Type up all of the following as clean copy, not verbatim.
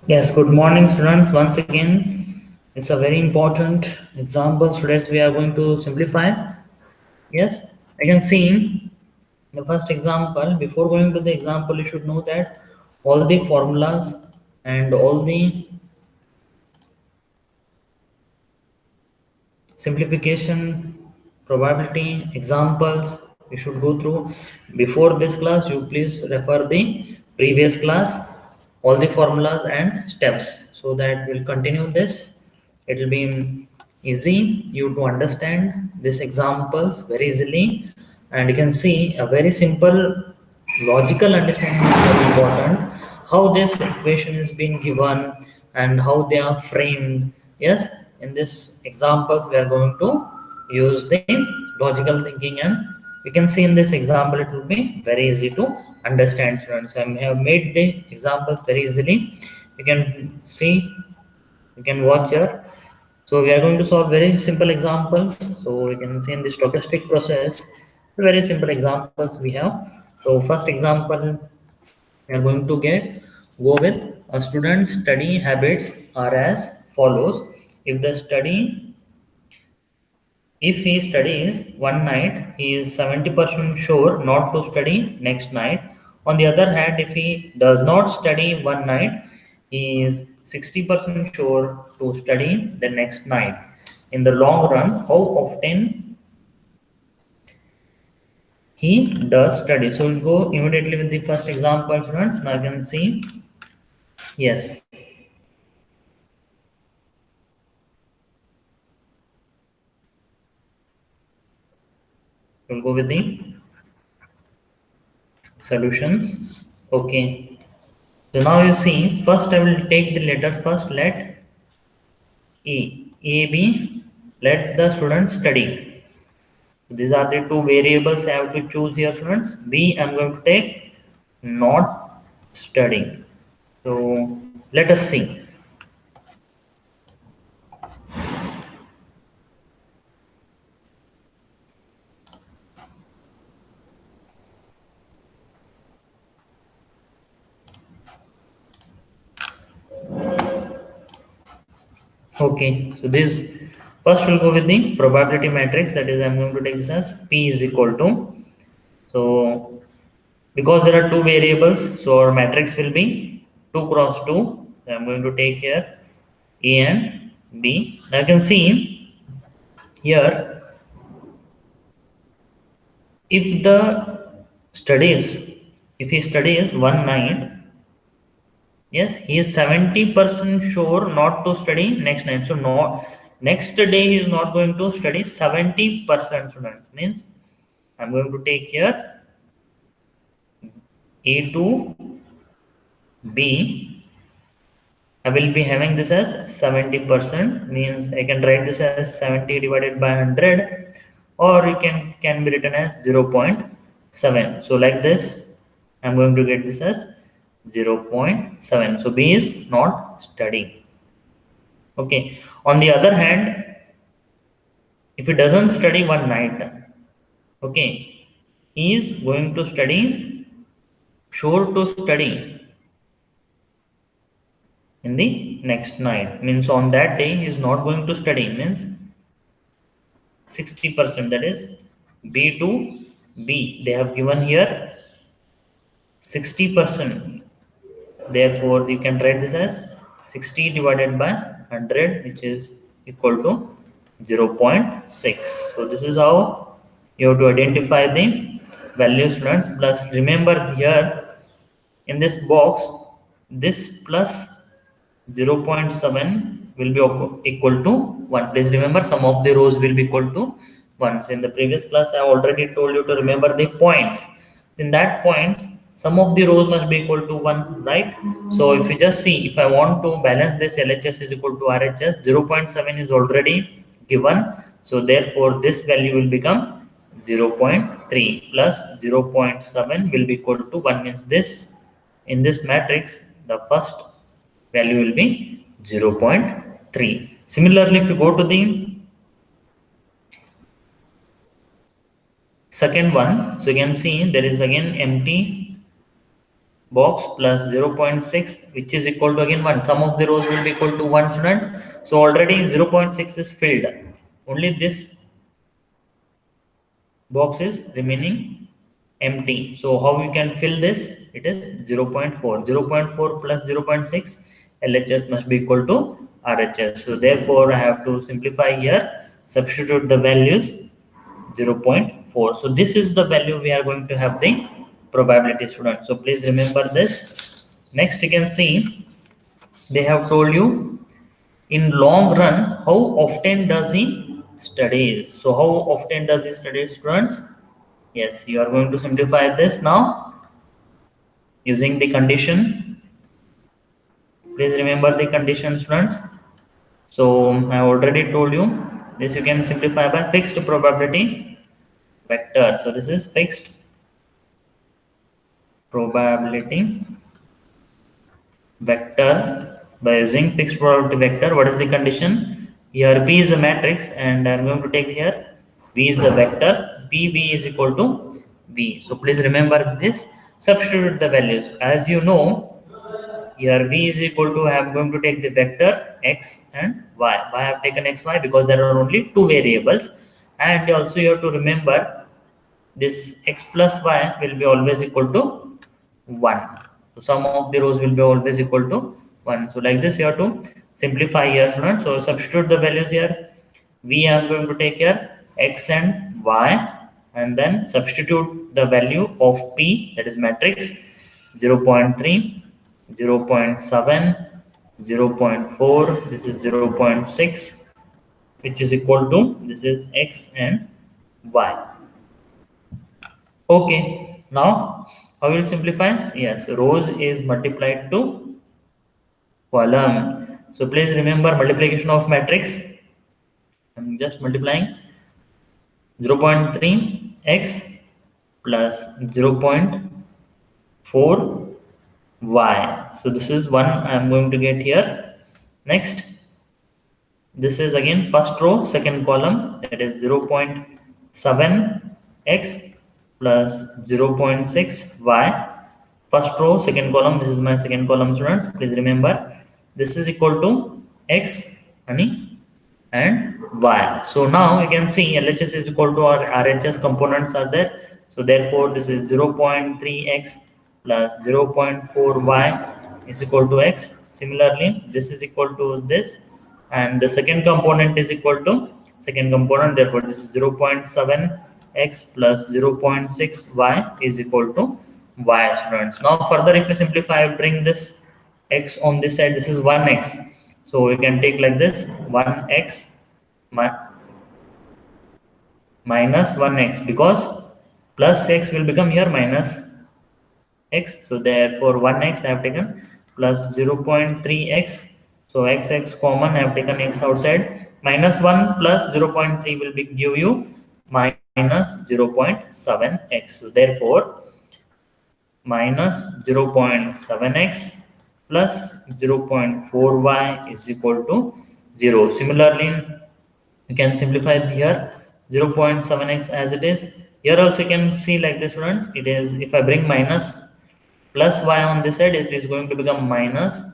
Yes, good morning, students. Once again, it's a very important example, students. We are going to simplify. Yes, I can see the first example. Before going to the example, you should know that all the formulas and all the simplification, probability, examples you should go through. Before this class, you please refer the previous class, all the formulas and steps, so that we'll continue this. It will be easy you to understand these examples very easily, and you can see a very simple logical understanding is very important, how this equation is being given and how they are framed. Yes, in this examples we are going to use the logical thinking, and we can see in this example it will be very easy to understand, students. I have made the examples very easily. You can see, you can watch here. So we are going to solve very simple examples. So we can see in the stochastic process, very simple examples we have. So first example we are going to go with a student's study habits are as follows. If the study if he studies one night, he is 70% sure not to study next night. On the other hand, if he does not study one night, he is 60% sure to study the next night. In the long run, how often he does study? So we'll go immediately with the first example, students. Now you can see, yes, we'll go with the solutions. Okay. So now you see, first I will take the letter first. Let A B, let the student study. These are the two variables I have to choose here, students. B, I'm going to take not studying. So let us see. Okay, so this first we'll go with the probability matrix. That is, I'm going to take this as P is equal to. So because there are two variables, so our matrix will be 2 cross 2. So I'm going to take here A and B. Now you can see here, if the studies if he studies one night, yes, he is 70% sure not to study next night. So no, next day he is not going to study 70%, students. Means I'm going to take here A to B. I will be having this as 70%, means I can write this as 70 divided by 100, or you can be written as 0.7. So like this, I'm going to get this as 0.7. So B is not studying. Okay. On the other hand, if he doesn't study one night, okay, he is going to study, sure to study in the next night. Means on that day he is not going to study. Means 60%, that is B to B. They have given here 60%. Therefore, you can write this as 60 divided by 100, which is equal to 0.6. So this is how you have to identify the value, students. Plus remember here in this box, this plus 0.7 will be equal to 1. Please remember, some of the rows will be equal to 1. So in the previous class, I already told you to remember the points. In that points, some of the rows must be equal to 1, right? So if you just see, if I want to balance this LHS is equal to RHS, 0.7 is already given. So therefore, this value will become 0.3 plus 0.7 will be equal to 1. Means this, in this matrix, the first value will be 0.3. Similarly, if you go to the second one, so you can see there is again empty box plus 0.6, which is equal to again 1. Sum of the rows will be equal to 1, students. So already 0.6 is filled. Only this box is remaining empty. So how we can fill this? It is 0.4. 0.4 plus 0.6, LHS must be equal to RHS. So therefore I have to simplify here, substitute the values 0.4. So this is the value we are going to have the probability, student. So please remember this. Next you can see they have told you in long run how often does he studies. So how often does he study, students? Yes, you are going to simplify this now using the condition. Please remember the condition, students. So I already told you this, you can simplify by fixed probability vector. So this is fixed probability vector by using fixed probability vector. What is the condition? Here P is a matrix and I am going to take here V is a vector. PV is equal to V. So please remember this. Substitute the values. As you know, here V is equal to, I am going to take the vector X and Y. Why I have taken X, Y? Because there are only two variables. And also you have to remember this X plus Y will be always equal to 1. So sum of the rows will be always equal to 1. So like this you have to simplify here, students. So substitute the values here. V I am going to take here X and Y, and then substitute the value of P, that is matrix 0.3, 0.7, 0.4, this is 0.6, which is equal to, this is X and Y. Okay, now how will simplify? Yes, rows is multiplied to column. So please remember multiplication of matrix. I'm just multiplying 0.3 x plus 0.4 y. So this is one I am going to get here. Next, this is again first row, second column, that is 0.7 x plus 0.6 y. First row, second column, this is my second column, students. Please remember this is equal to x and y. So now you can see LHS is equal to our RHS components are there. So therefore this is 0.3x plus 0.4y is equal to x. Similarly, this is equal to this, and the second component is equal to second component. Therefore this is 0.7x plus 0.6y is equal to y, students. Now further if we simplify, bring this x on this side, this is 1x. So we can take like this 1x minus 1x, because plus x will become here minus x. So therefore 1x I have taken plus 0.3x. So x common, I have taken x outside. Minus 1 plus 0.3 will be give you minus 0.7x. So therefore minus 0.7x plus 0.4y is equal to 0. Similarly, you can simplify here 0.7x as it is. Here also you can see like this, students. It is, if I bring minus plus y on this side, it is going to become minus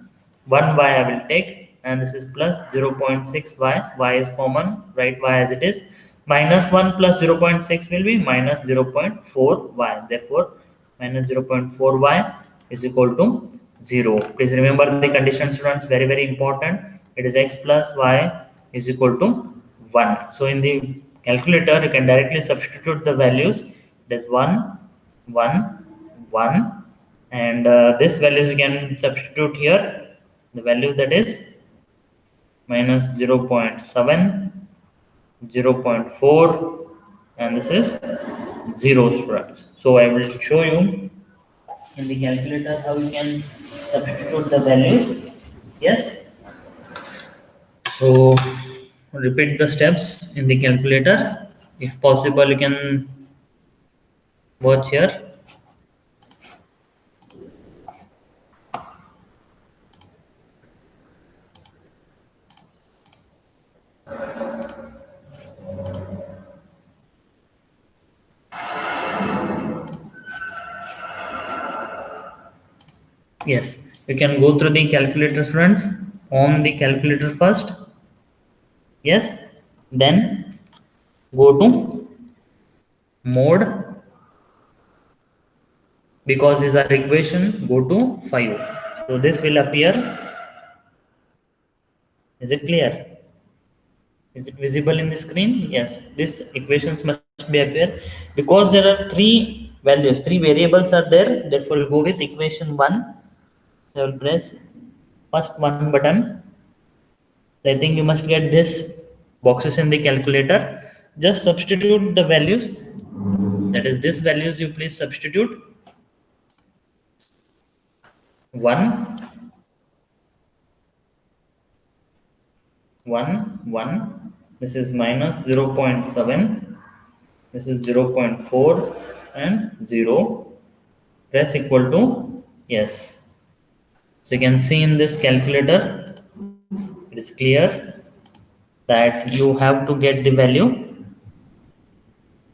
1y I will take, and this is plus 0.6y. Y is common, write y as it is. Minus 1 plus 0.6 will be minus 0.4y. Therefore minus 0.4y is equal to 0. Please remember the condition, students, very very important. It is x plus y is equal to 1. So in the calculator you can directly substitute the values. It is 1, 1, 1, and this values you can substitute here. The value that is minus 0.7, 0.4, and this is 0, students. So I will show you in the calculator how you can substitute the values. Yes, so repeat the steps in the calculator. If possible, you can watch here. Yes, you can go through the calculator, friends. On the calculator first. Yes, then go to mode, because these are equation, go to 5. So this will appear. Is it clear? Is it visible in the screen? Yes, these equations must be appear, because there are three values, three variables are there, therefore we'll go with equation 1. So I will press first one button. I think you must get this boxes in the calculator. Just substitute the values, that is this values you please substitute. 1 1 1, this is minus 0.7, this is 0.4 and 0, press equal to yes. So you can see in this calculator, it is clear that you have to get the value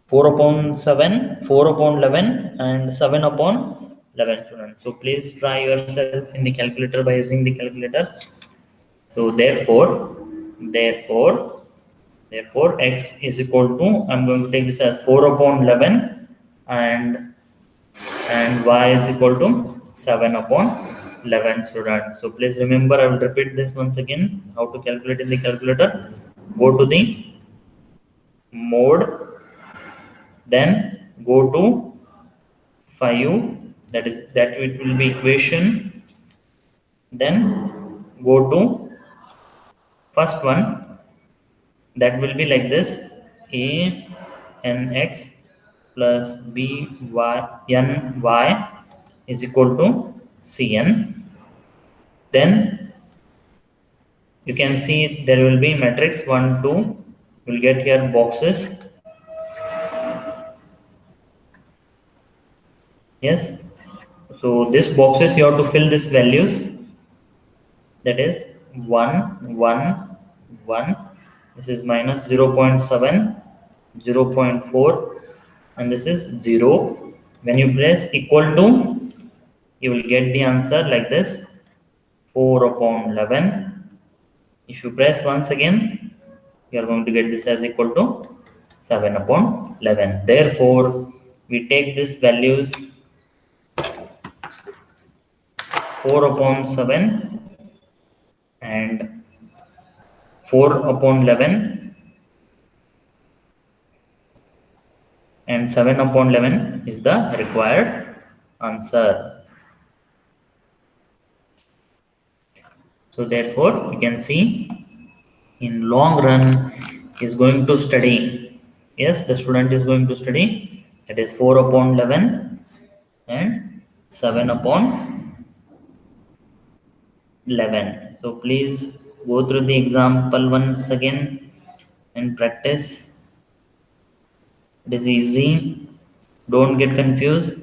4 upon 7, 4 upon 11 and 7 upon 11, students. So please try yourself in the calculator by using the calculator. So therefore x is equal to, I'm going to take this as 4 upon 11 and y is equal to 7 upon 11, student. So please remember, I will repeat this once again, how to calculate in the calculator. Go to the mode, then go to 5, that it will be equation, then go to first one, that will be like this: a n x plus b y n y is equal to cn. Then you can see there will be matrix 1 2, you'll get here boxes. Yes, so this boxes you have to fill these values, that is 1 1 1, this is minus 0.7, 0.4 and this is 0. When you press equal to, you will get the answer like this: 4 upon 11. If you press once again, you are going to get this as equal to 7 upon 11. Therefore we take these values 4 upon 7 and 4 upon 11 and 7 upon 11 is the required answer. So therefore you can see, in long run is going to study, yes, the student is going to study, that is 4 upon 11 and 7 upon 11. So please go through the example once again and practice. It is easy, don't get confused,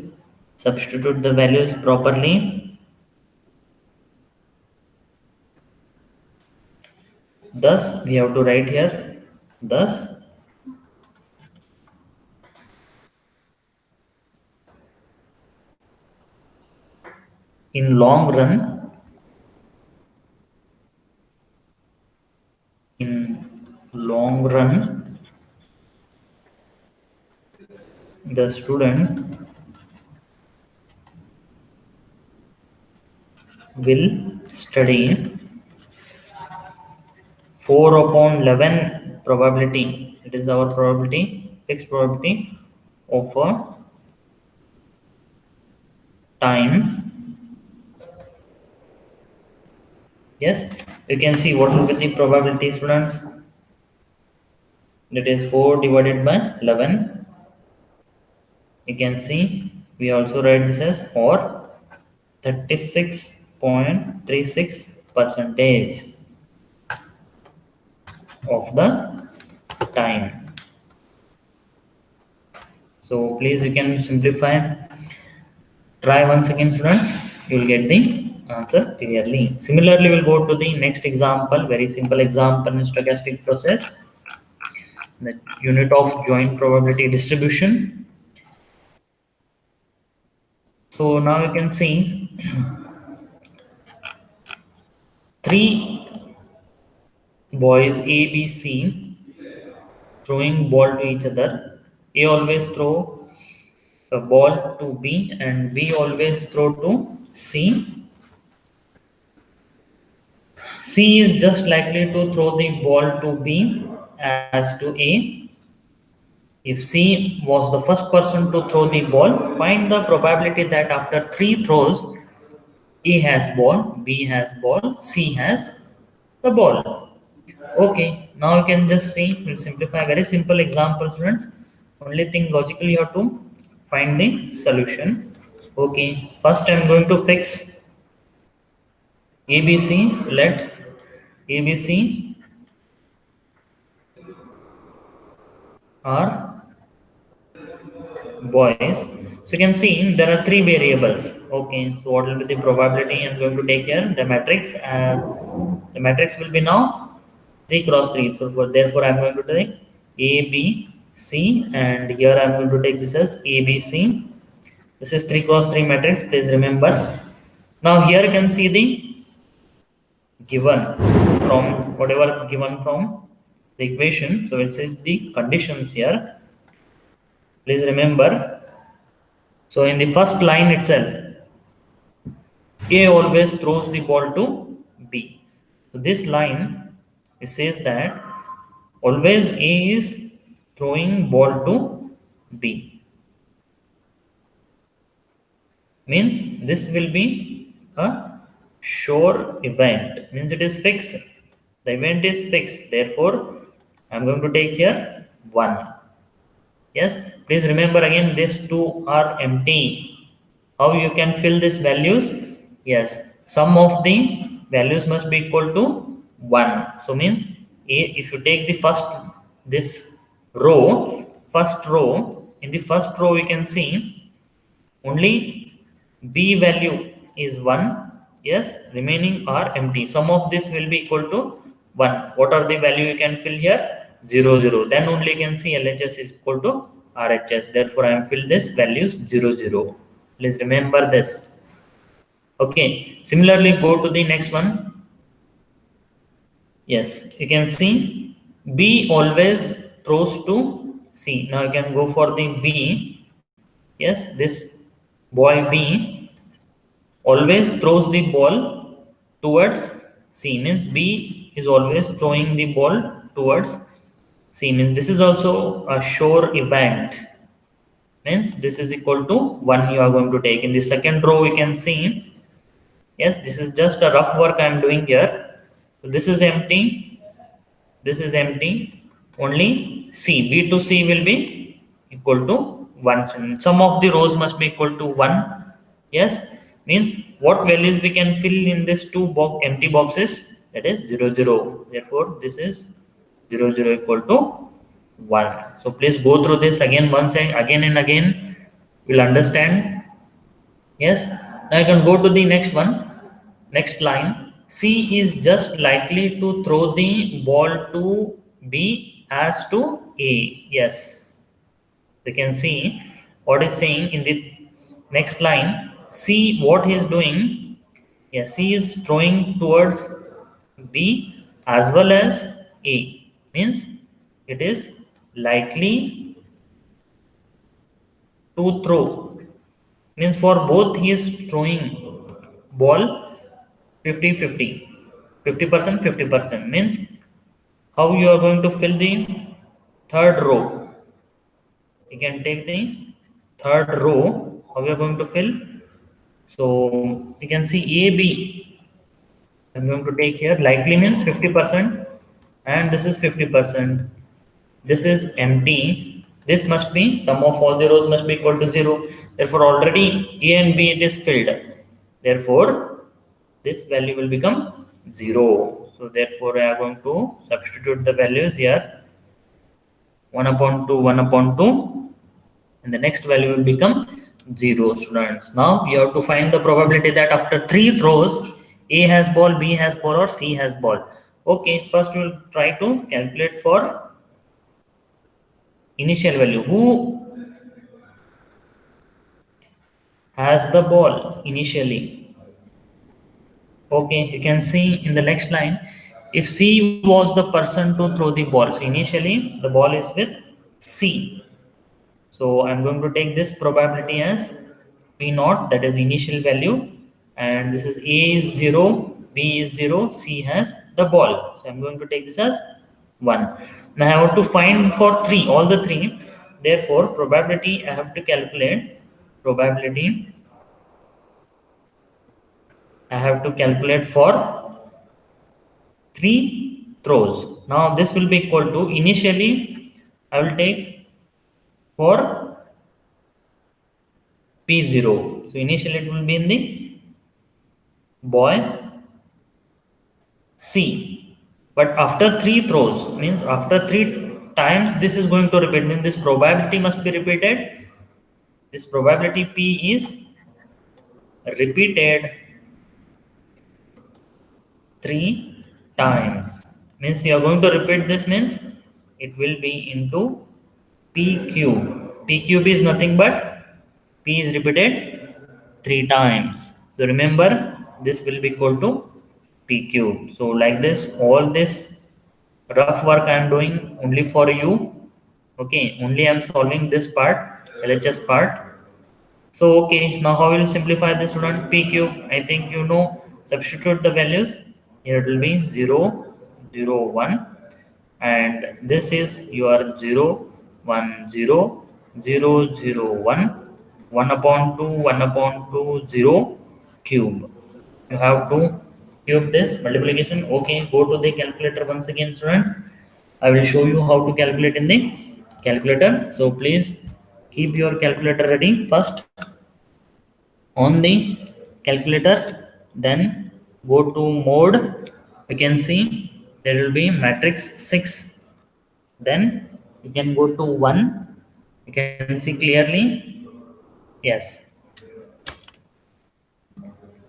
substitute the values properly. Thus we have to write here, thus in long run, in long run the student will study 4 upon 11 probability. It is our probability, fixed probability of a time. Yes, you can see what will be the probability, students. That is 4 divided by 11. You can see we also write this as or 36.36 percentage of the time. So please you can simplify. Try once again, students. You will get the answer clearly. Similarly, we'll go to the next example. Very simple example in stochastic process. The unit of joint probability distribution. So now you can see three boys A, B, C throwing ball to each other. A always throw a ball to B and B always throw to C. C is just likely to throw the ball to B as to A. If C was the first person to throw the ball, find the probability that after three throws, A has ball, B has ball, C has the ball. Okay, now you can just see, we'll simplify very simple example, students. Only thing logically you have to find the solution. Okay, first I'm going to fix ABC. Let ABC are boys. So you can see there are three variables. Okay, so what will be the probability? I'm going to take here the matrix. The matrix will be now 3 cross 3. So therefore I'm going to take A, B, C, and here I'm going to take this as A, B, C. This is 3 cross 3 matrix. Please remember. Now here you can see the given from whatever given from the equation. So it says the conditions here. Please remember. So in the first line itself, A always throws the ball to B. So this line, it says that always A is throwing ball to B. Means this will be a sure event. Means it is fixed. The event is fixed. Therefore, I am going to take here 1. Yes, please remember again these two are empty. How you can fill these values? Yes, sum of the values must be equal to 1. So means if you take the this first row, in the first row we can see only B value is 1. Yes, remaining are empty. Sum of this will be equal to 1. What are the value you can fill here? 0, 0. Then only you can see LHS is equal to RHS. Therefore, I am fill this values 0, 0. Please remember this. Okay. Similarly, go to the next one. Yes, you can see B always throws to C. Now you can go for the B. Yes, this boy B always throws the ball towards C. Means B is always throwing the ball towards C. Means this is also a sure event. Means this is equal to 1 you are going to take. In the second row we can see, yes, this is just a rough work I am doing here. So this is empty, this is empty, only C, B to C will be equal to 1. So sum of the rows must be equal to 1. Yes, means what values we can fill in this two empty boxes, that is 0, 0. Therefore, this is 0, 0 equal to 1. So please go through this again once and again and again. You'll understand. Yes. Now you can go to the next one. Next line. C is just likely to throw the ball to B as to A. Yes. You can see what is saying in the next line. C what he is doing. Yes, C is throwing towards B as well as A. Means it is likely to throw. Means for both he is throwing ball 50-50. 50%, 50%. Means how you are going to fill the third row. You can take the third row. How you are going to fill? So you can see A, B. I'm going to take here. Likely means 50%, and this is 50%. This is empty. This must be sum of all the rows must be equal to 0. Therefore, already A and B it is filled. Therefore, this value will become 0. So therefore, I am going to substitute the values here. 1 upon 2, 1 upon 2, and the next value will become 0, students. Now you have to find the probability that after 3 throws, A has ball, B has ball, or C has ball. Okay, first we will try to calculate for initial value. Who has the ball initially? Okay, you can see in the next line, if C was the person to throw the ball. So initially the ball is with C. So I'm going to take this probability as P naught, that is initial value, and this is A is 0, B is 0, C has the ball. So I'm going to take this as 1. Now I have to find for 3, all the 3. Therefore, probability I have to calculate, probability I have to calculate for 3 throws. Now this will be equal to, initially I will take for P0. So initially it will be in the boy C. But after 3 throws, means after 3 times this is going to repeat, means this probability must be repeated. This probability P is repeated 3 times. Means you are going to repeat this, means it will be into P cube. P cube is nothing but P is repeated 3 times. So remember, this will be equal to P cube. So like this, all this rough work I am doing only for you. Okay, only I am solving this part, LHS part. So okay, now how will you simplify this, student? P cube, I think you know, substitute the values. Here it will be 0, 0, 1, and this is your 0, 1, 0, 0, 0, 1, 1 upon 2, 1 upon 2, 0, cube. You have to cube this multiplication. Okay, go to the calculator once again, students. I will show you how to calculate in the calculator. So please keep your calculator ready first on the calculator, then go to mode. You can see there will be matrix 6, then you can go to 1. You can see clearly, yes,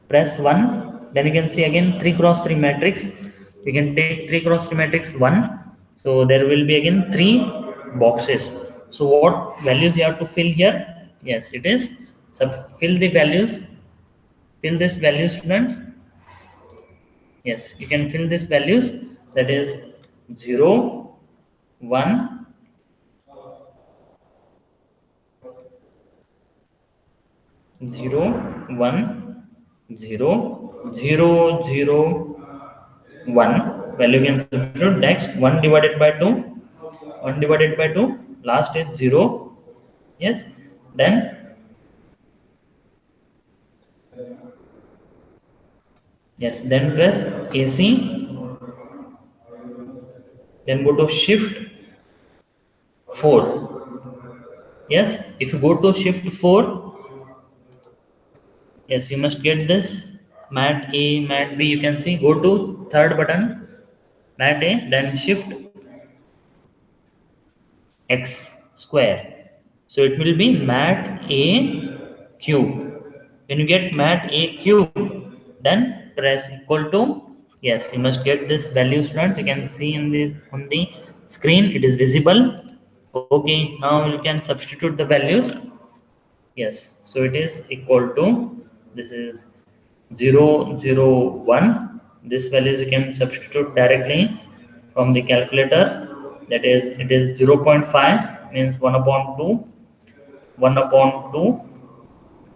press 1, then you can see again 3 cross 3 matrix. You can take 3 cross 3 matrix 1, so there will be again 3 boxes. So what values you have to fill here? Yes, it is fill the values, fill this value, students. Yes, you can fill these values, that is 0, 1, 0, 1, 0, 0, 0, 1. Value you can substitute. Next, 1 divided by 2, 1 divided by 2, last is 0. Yes, then yes, then press AC, then go to shift 4. Yes, if you go to shift 4, yes, you must get this mat A, mat B. You can see, go to third button, mat A, then shift x square. So it will be mat A cube. When you get mat A cube, then press equal to, yes, you must get this value, students. You can see in this on the screen, it is visible. Okay, now you can substitute the values. Yes, so it is equal to, this is 0, 0, 1. This values you can substitute directly from the calculator. That is, it is 0.5, means 1 upon 2, 1 upon 2.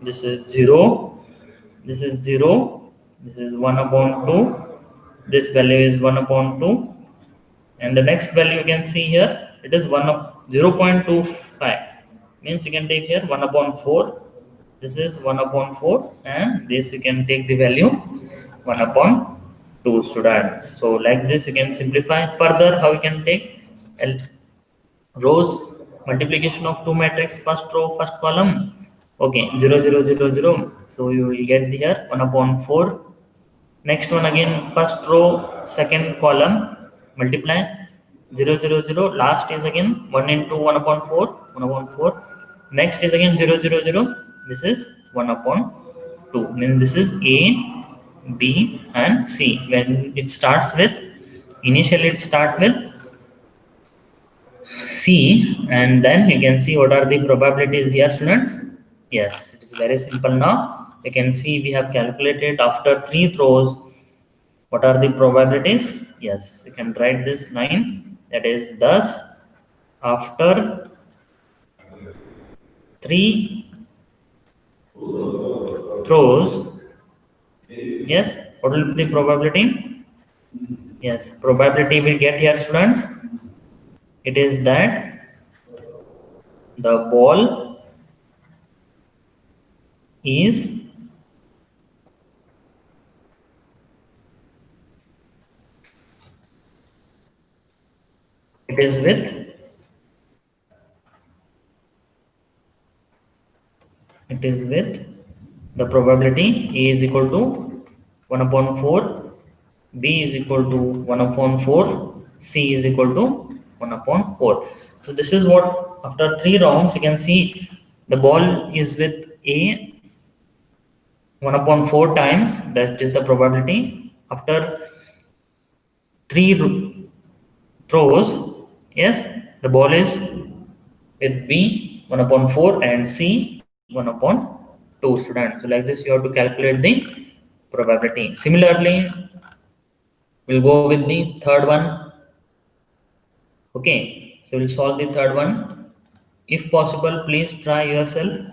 This is 0, this is 0, this is 1 upon 2. This value is 1 upon 2. And the next value you can see here, it is 1 up 0.25, means you can take here 1 upon 4. This is 1 upon 4, and this you can take the value 1 upon 2, students. So like this you can simplify further. How you can take rows multiplication of two matrix, first row first column. Okay, 0, 0, 0, 0. So you will get here 1 upon 4. Next one again, first row second column, multiply 0, 0, 0. Last is again 1 into 1 upon 4, 1 upon 4. Next is again 0, 0, 0. This is 1 upon 2. Means this is A, B and C. When it starts with, initially it start with C, and then you can see what are the probabilities here, students. Yes, it is very simple now. You can see we have calculated after 3 throws What are the probabilities? Yes, you can write this line. That is, thus, after three throws, yes, what will be the probability? Yes, probability we get here, students. It is that the ball is it is with it is with the probability A is equal to 1 upon 4, B is equal to 1 upon 4, C is equal to 1 upon 4. So this is what, after 3 rounds you can see the ball is with A 1 upon 4 times, that is the probability. After 3 throws, yes, the ball is with B 1 upon 4 and C 1 upon 2, students. So like this you have to calculate the probability. Similarly, we'll go with the third one. Okay, so we'll solve the third one. If possible, please try yourself.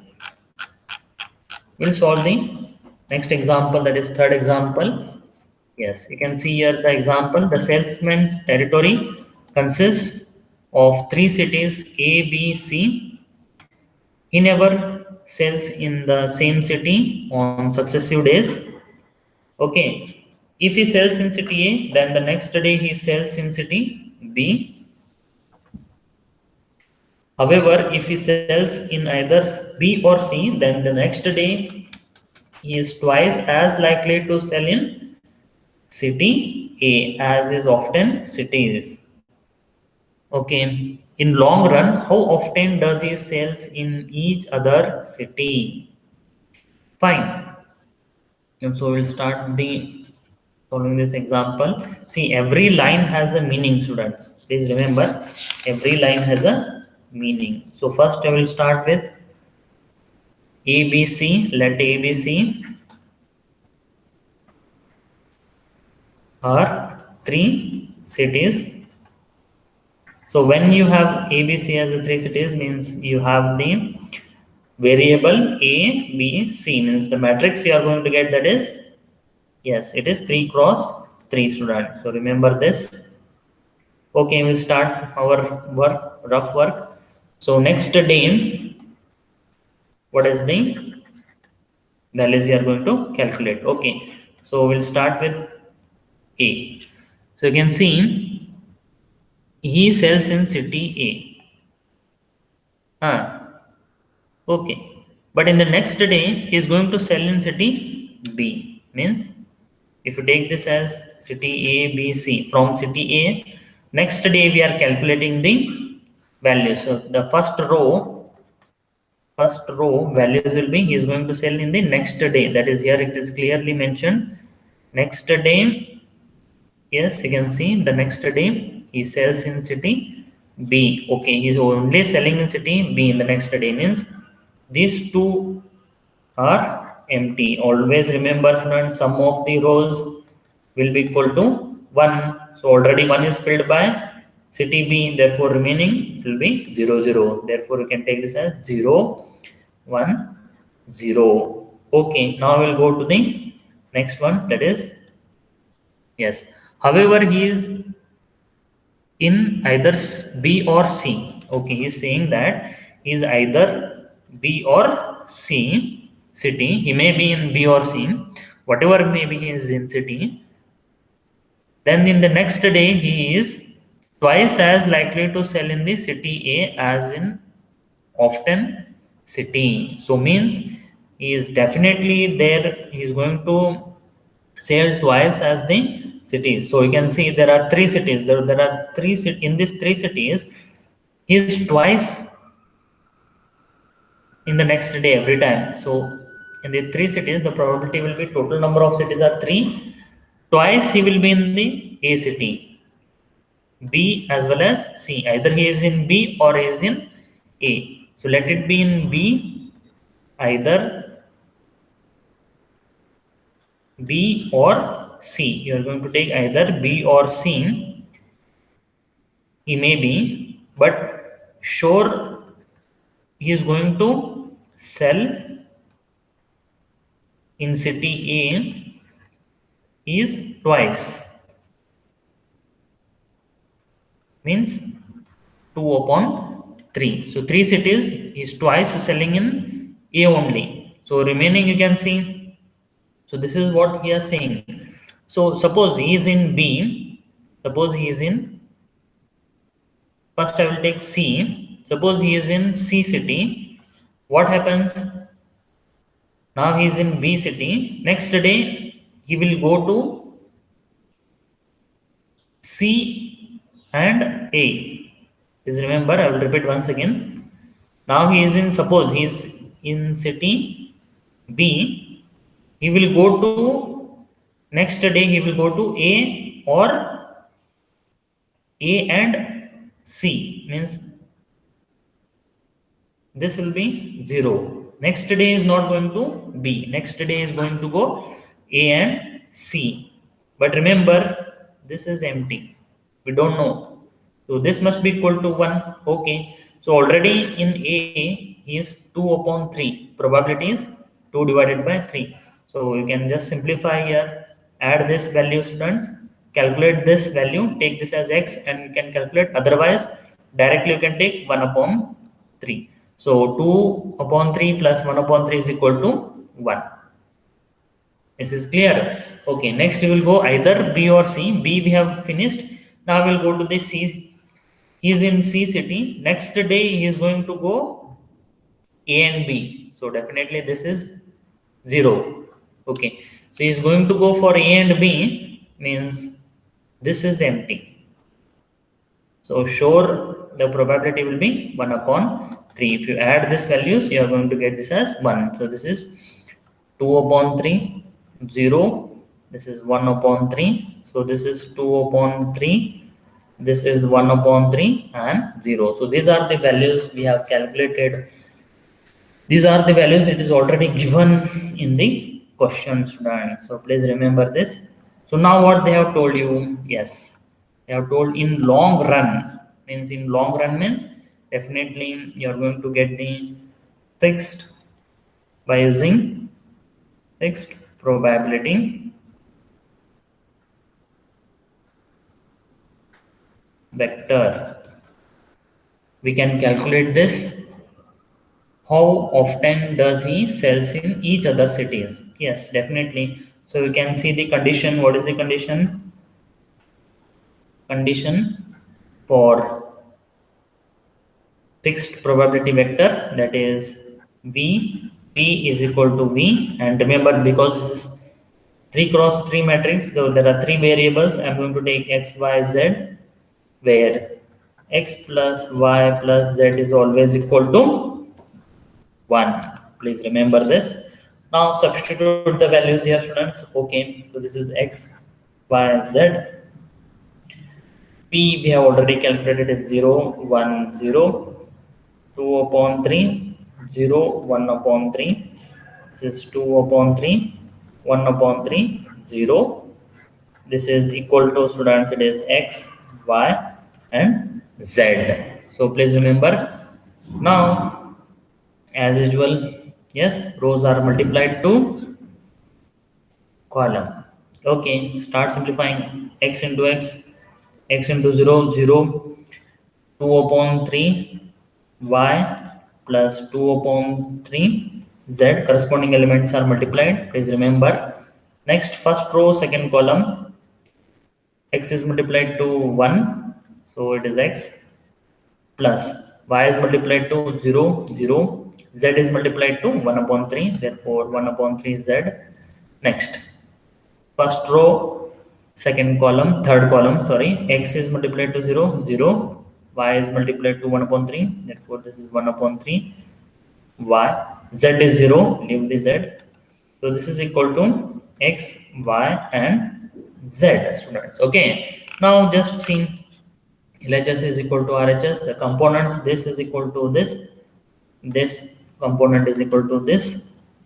We'll solve the next example, that is third example. Yes, you can see here the example. The salesman's territory consists of 3 cities A, B, C. He never sells in the same city on successive days. Okay, if he sells in city A, then the next day he sells in city B. However, if he sells in either B or C, then the next day he is twice as likely to sell in city A as is often city is. Okay, in long run, how often does he sells in each other city? Fine. And so we'll start the following this example. See, every line has a meaning, students. Please remember, every line has a meaning. So first I will start with ABC. Let ABC are 3 cities. So when you have ABC as a 3 cities, means you have the variable A, B, C, means the matrix you are going to get, that is, yes, it is 3 cross 3, student. So remember this. Okay, we'll start our work, rough work. So next day, what is the values you are going to calculate? Okay, so we'll start with A. So you can see he sells in city A. Okay. But in the next day, he is going to sell in city B. Means, if you take this as city A, B, C, from city A, next day we are calculating the values. So the first row values will be, he is going to sell in the next day. That is, here it is clearly mentioned. Next day, yes, you can see the next day he sells in city B. Okay, he is only selling in city B in the next day, means these two are empty. Always remember, students, sum of the rows will be equal to 1. So already 1 is filled by city B, therefore remaining it will be 0, 0. Therefore you can take this as 0, 1, 0. Okay, now we'll go to the next one, that is, yes. However, he is in either B or C. Okay, he's saying that he's either B or C city. He may be in B or C, whatever maybe he is in city. Then in the next day, he is twice as likely to sell in the city A as in often city. So means he is definitely there. He is going to sell twice as the cities. So you can see there are 3 cities. There are in these 3 cities. He is twice in the next day every time. So in the 3 cities, the probability will be, total number of cities are 3. Twice he will be in the A city, B as well as C. Either he is in B or he is in A. So let it be in B, either B or C. You are going to take either B or C. He may be, but sure he is going to sell in city A is twice, means 2 upon 3. So 3 cities is twice selling in A only. So remaining you can see. So this is what we are saying. So suppose he is in B. Suppose he is in, first I will take C. Suppose he is in C city. What happens? Now he is in B city. Next day he will go to C and A. Please remember, I will repeat once again. Now he is in, suppose he is in city B. He will go to, next day he will go to A or A and C, means this will be 0. Next day is not going to B. Next day is going to go A and C. But remember, this is empty. We don't know. So this must be equal to 1. Okay. So already in A, he is 2 upon 3. Probability is 2 divided by 3. So you can just simplify here. Add this value, students. Calculate this value. Take this as x and you can calculate. Otherwise, directly you can take 1 upon 3. So 2 upon 3 plus 1 upon 3 is equal to 1. This is clear. Okay, next we will go either B or C. B we have finished. Now we will go to the C. He is in C city. Next day he is going to go A and B. So definitely this is 0. Okay. So he is going to go for A and B, means this is empty. So sure the probability will be 1 upon 3. If you add these values, you are going to get this as 1. So this is 2 upon 3, 0. This is 1 upon 3. So this is 2 upon 3. This is 1 upon 3 and 0. So these are the values we have calculated. These are the values it is already given in the question, student. So please remember this. So now what they have told you, yes, they have told in long run, means in long run means definitely you are going to get the fixed by using fixed probability vector. We can calculate this. How often does he sells in each other cities? Yes, definitely. So we can see the condition. What is the condition? Condition for fixed probability vector, that is V, P is equal to V. And remember, because this is 3 cross 3 matrix, so there are 3 variables. I am going to take X, Y, Z, where X plus Y plus Z is always equal to 1. Please remember this. Now substitute the values here, students. Okay, so this is X, Y, Z. P we have already calculated is 0, 1, 0. 2 upon 3, 0, 1 upon 3. This is 2 upon 3, 1 upon 3, 0. This is equal to, students, it is X, Y and Z. So please remember. Now, as usual, yes, rows are multiplied to column. Okay, start simplifying. X into X, X into 0, 0. 2 upon 3 y plus 2 upon 3 z, corresponding elements are multiplied. Please remember. Next, first row, second column, x is multiplied to 1, so it is x, plus y is multiplied to 0, 0, z is multiplied to 1 upon 3, therefore 1 upon 3 z. Next, first row, second column, third column, sorry, x is multiplied to 0, 0, y is multiplied to 1 upon 3, therefore this is 1 upon 3, y, z is 0, leave the z. So this is equal to x, y and z, students. Okay, now just see, LHS is equal to RHS, the components, this is equal to this component is equal to this,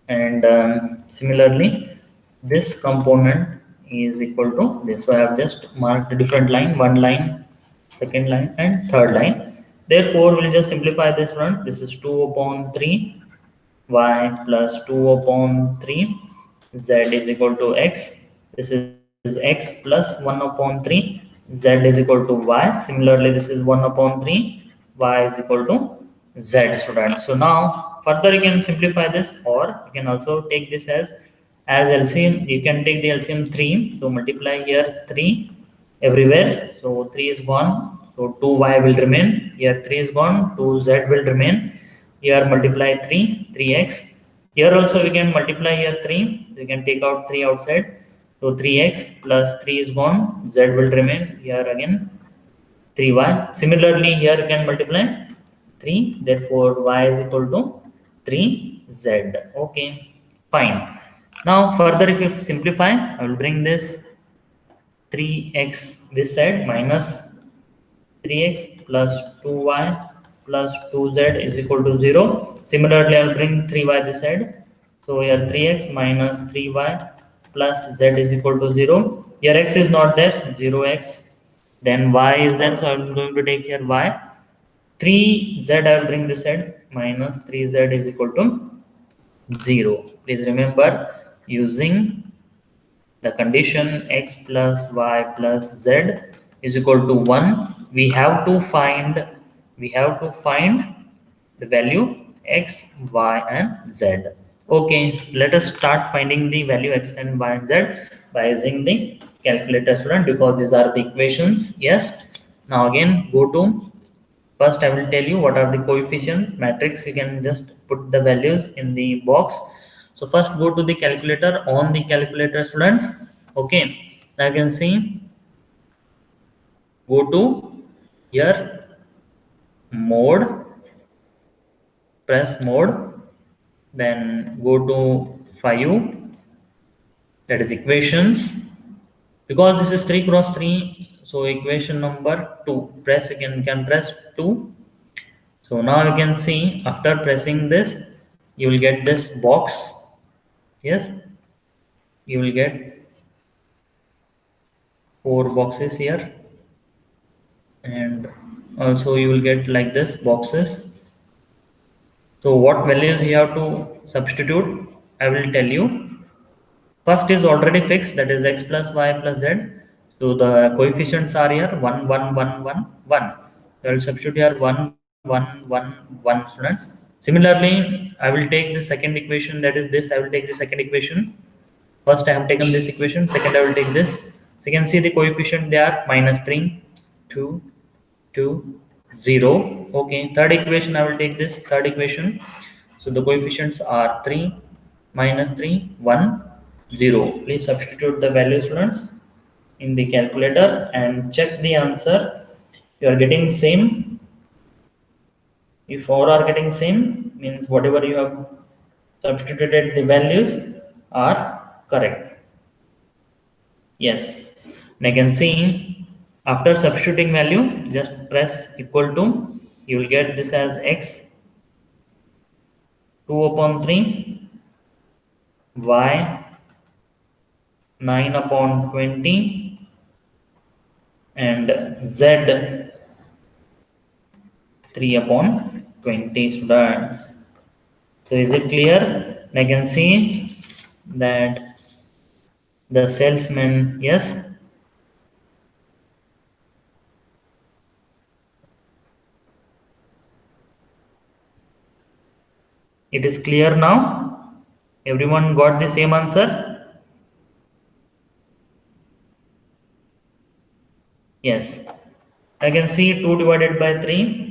and similarly this component is equal to this. So I have just marked a different line, one line, second line, and third line. Therefore, we'll just simplify this one. This is 2 upon 3 y plus 2 upon 3 z is equal to x. This is x plus 1 upon 3 z is equal to y. Similarly, this is 1 upon 3 y is equal to z, students. So now further you can simplify this, or you can also take this as LCM. You can take the LCM 3. So multiply here 3 everywhere. So 3 is gone. So 2y will remain. Here 3 is gone. 2z will remain. Here multiply 3, 3x. Here also we can multiply here 3. We can take out 3 outside. So 3x plus 3 is gone. Z will remain. Here again 3y. Similarly, here you can multiply 3. Therefore, y is equal to 3z. Okay, fine. Now further if you simplify, I will bring this 3x this side minus 3x plus 2y plus 2z is equal to 0. Similarly, I will bring 3y this side. So here 3x minus 3y plus z is equal to 0. Here x is not there, 0x. Then y is there, so I am going to take here y. 3z I will bring this side, minus 3z is equal to 0. Please remember, using the condition x plus y plus z is equal to 1, we have to find the value x, y and z. Okay, let us start finding the value x and y and z by using the calculator, student, because these are the equations. Yes, now again go to, first I will tell you what are the coefficient matrix. You can just put the values in the box. So first go to the calculator, on the calculator, students. Okay, now you can see, go to here, mode, press mode, then go to 5, that is equations. Because this is 3 cross 3, so equation number 2, press, you can press 2. So now you can see, after pressing this, you will get this box. Yes, you will get 4 boxes here, and also you will get like this boxes. So what values you have to substitute, I will tell you. First is already fixed, that is x plus y plus z. So the coefficients are here 1, 1, 1, 1, 1. I will substitute here 1, 1, 1, 1, students. Similarly, I will take the second equation, that is this. I will take the second equation. First I have taken this equation, second I will take this. So you can see the coefficient, they are minus 3, 2, 2, 0. Okay, third equation I will take this third equation. So the coefficients are 3, minus 3, 1, 0. Please substitute the value, students, in the calculator and check the answer. You are getting same. If all are getting same, means whatever you have substituted the values are correct. Yes, and I can see, after substituting value, just press equal to, you will get this as x 2 upon 3, y 9 upon 20, and z 3 upon 20, students. So is it clear? And I can see that the salesman, yes, it is clear now. Everyone got the same answer? Yes. I can see 2 divided by 3.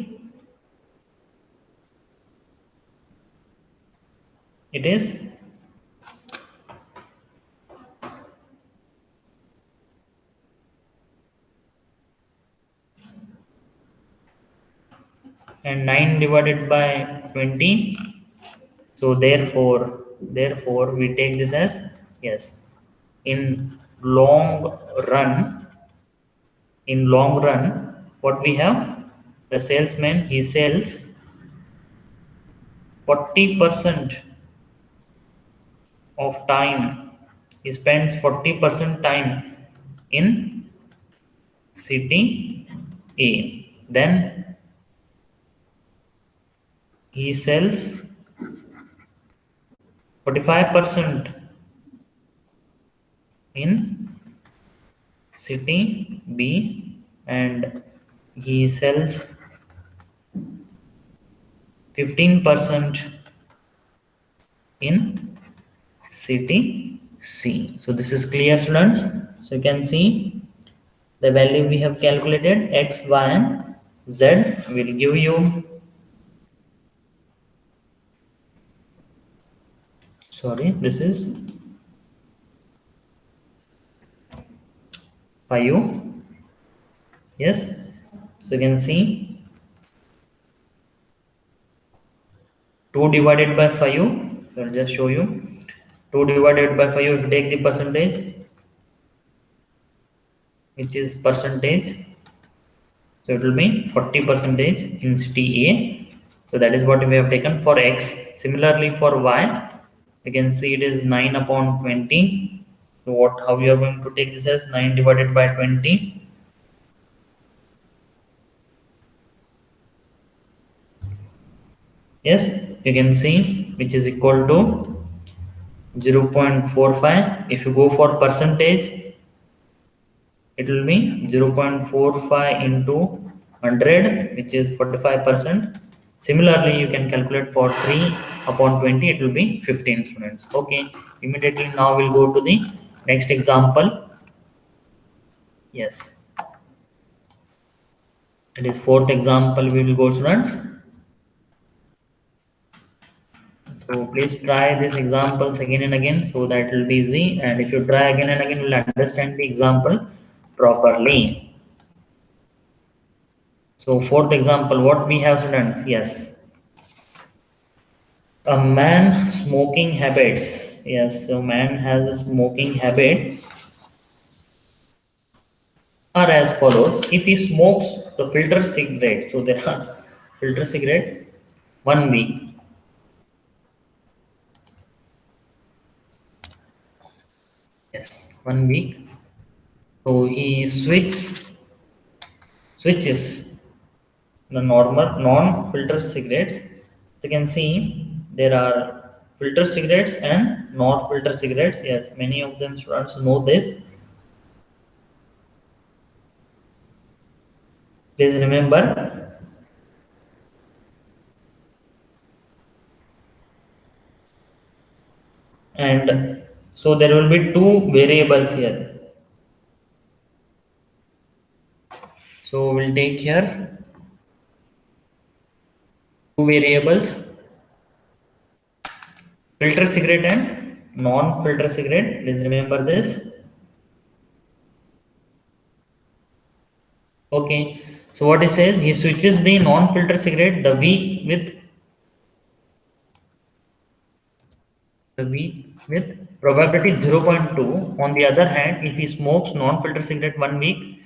It is and 9 divided by 20. So therefore we take this as, yes, in long run, what we have, the salesman, he sells 40% of time, He spends 40% time in city A. Then he sells 45% in city B, and he sells 15% in city C. So this is clear, students. So you can see the value we have calculated x, y, and z will give you, sorry, this is 5. Yes. So you can see 2 divided by 5. I'll just show you. 2 divided by 5, if you take the percentage, which is percentage, so it will be 40 percentage in city A. So that is what we have taken for x. Similarly for y, you can see it is 9 upon 20. So what, how we are going to take this as 9 divided by 20? Yes, you can see, which is equal to 0.45. If you go for percentage, it will be 0.45 into 100, which is 45%. Similarly, you can calculate for 3 upon 20, it will be 15, students. Okay, immediately now we'll go to the next example. Yes, it is fourth example we will go, students. So please try these examples again and again so that it will be easy. And if you try again and again, you will understand the example properly. So fourth example, what we have, students? Yes, a man smoking habits. Yes, so man has a smoking habit are as follows. If he smokes the filter cigarette, so there are filter cigarette 1 week. Yes, 1 week. So he switches the normal non-filter cigarettes. So you can see there are filter cigarettes and non-filter cigarettes. Yes, many of them students know this. Please remember. And so there will be two variables here. So we'll take here two variables, filter cigarette and non-filter cigarette. Please remember this. Okay. So what it says, he switches the non-filter cigarette the week with probability 0.2. On the other hand, if he smokes non-filter cigarette 1 week,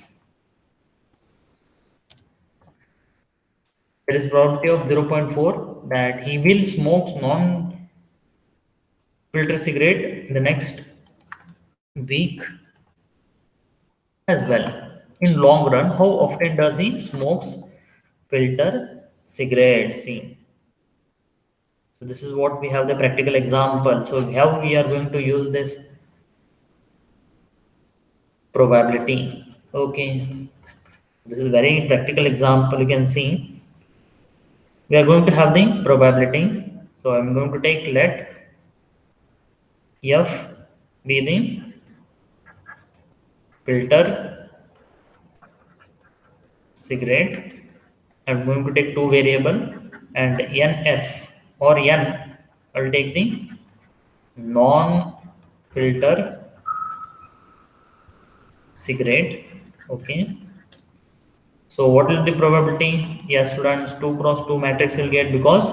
there is probability of 0.4 that he will smoke non-filter cigarette in the next week as well. In long run, how often does he smokes filter cigarettes? See. So this is what we have the practical example. So how we are going to use this probability. Okay. This is very practical example. You can see we are going to have the probability. So I'm going to take let F be the filter cigarette. I'm going to take two variable and NF or N. I'll take the non-filter cigarette. Okay. So what will the probability? Yes, students, 2 cross 2 matrix will get, because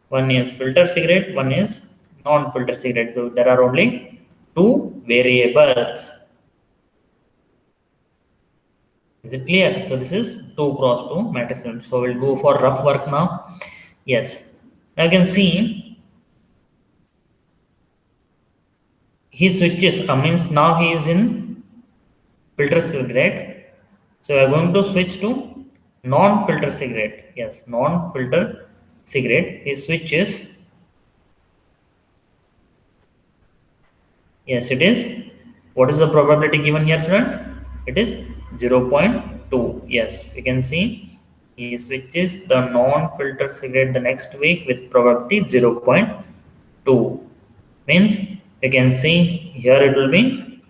one is filter cigarette, one is non-filter cigarette. So there are only two variables. Is it clear? So this is 2 cross 2 matrix. So we'll go for rough work now. Yes. Now you can see he switches, means now he is in filter cigarette. So we are going to switch to non-filter cigarette. Yes, non-filter cigarette. He switches. Yes, it is. What is the probability given here, students? It is 0.2. Yes, you can see he switches the non-filter cigarette the next week with probability 0.2. Means you can see here it will be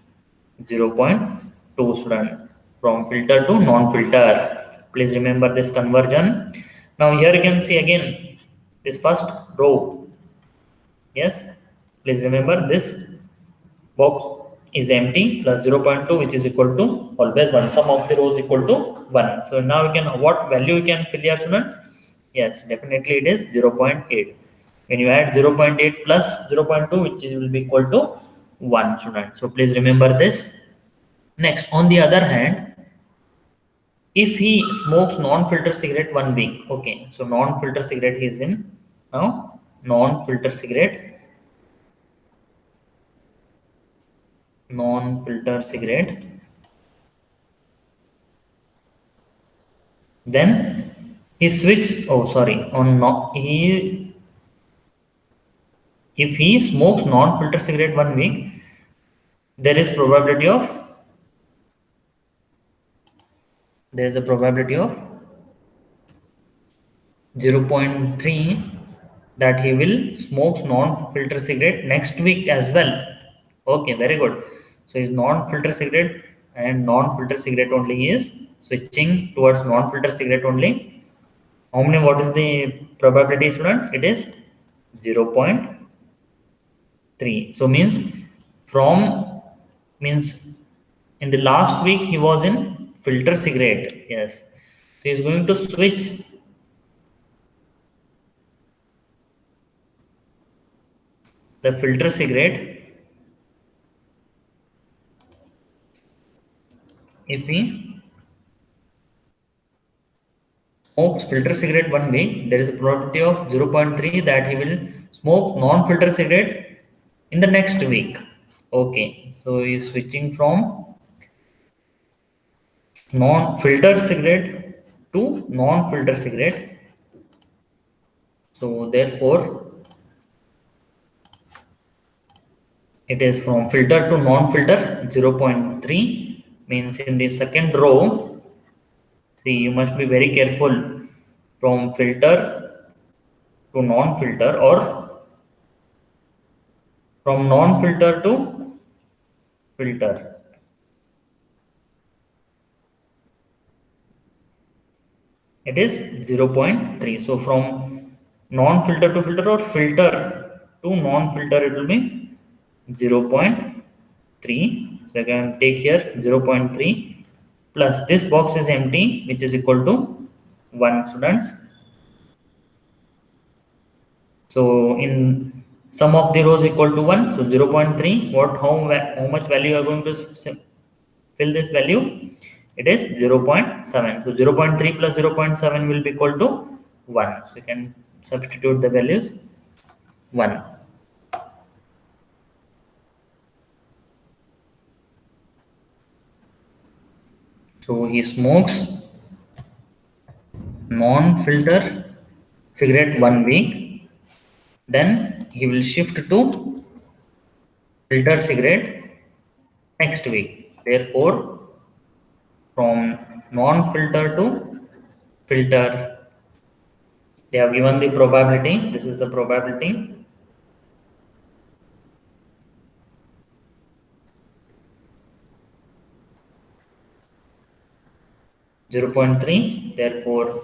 0.2, student, from filter to non-filter. Please remember this conversion. Now here you can see again this first row. Yes, please remember this box is empty plus 0.2, which is equal to always 1. Sum of the rows equal to 1. So now we can, what value we can fill here, students? Yes, definitely it is 0.8. When you add 0.8 plus 0.2, which will be equal to 1, student. So please remember this. Next, on the other hand, if he smokes non-filter cigarette 1 week, okay, so non-filter cigarette is in now, non-filter cigarette, non-filter cigarette, then he switched, oh sorry, on no, he, if he smokes non-filter cigarette 1 week, there is probability of, there is a probability of 0.3 that he will smoke non-filter cigarette next week as well. Okay, very good. So his non-filter cigarette and non-filter cigarette only, he is switching towards non-filter cigarette only. How many? What is the probability, students? It is 0.3. So means from, means in the last week he was in filter cigarette. Yes. So he is going to switch the filter cigarette. If he smokes filter cigarette 1 week, there is a probability of 0.3 that he will smoke non-filter cigarette in the next week. Okay, so he is switching from non-filter cigarette to non-filter cigarette. So therefore, it is from filter to non-filter 0.3, means in the second row. See, you must be very careful, from filter to non-filter or from non-filter to filter. It is 0.3. So from non-filter to filter or filter to non-filter, it will be 0.3. So I can take here 0.3 plus this box is empty, which is equal to 1, students. So in sum of the rows equal to 1, so 0.3, what, how much value you are going to fill this value? It is 0.7. So 0.3 plus 0.7 will be equal to 1. So you can substitute the values 1. So he smokes non-filter cigarette 1 week, then he will shift to filter cigarette next week. Therefore, from non-filter to filter, they have given the probability. This is the probability. (0.3). Therefore,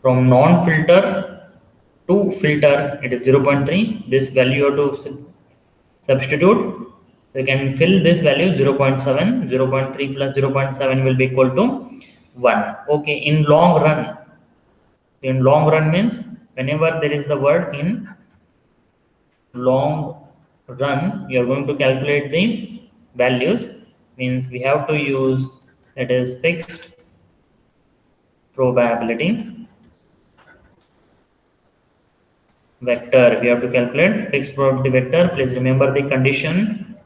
from non-filter to filter, it is 0.3. This value you have to substitute. You can fill this value 0.7. 0.3 plus 0.7 will be equal to 1. Okay, in long run. In long run means whenever there is the word in long run, you are going to calculate the values. Means we have to use, that is, fixed probability vector. We have to calculate fixed probability vector. Please remember the condition.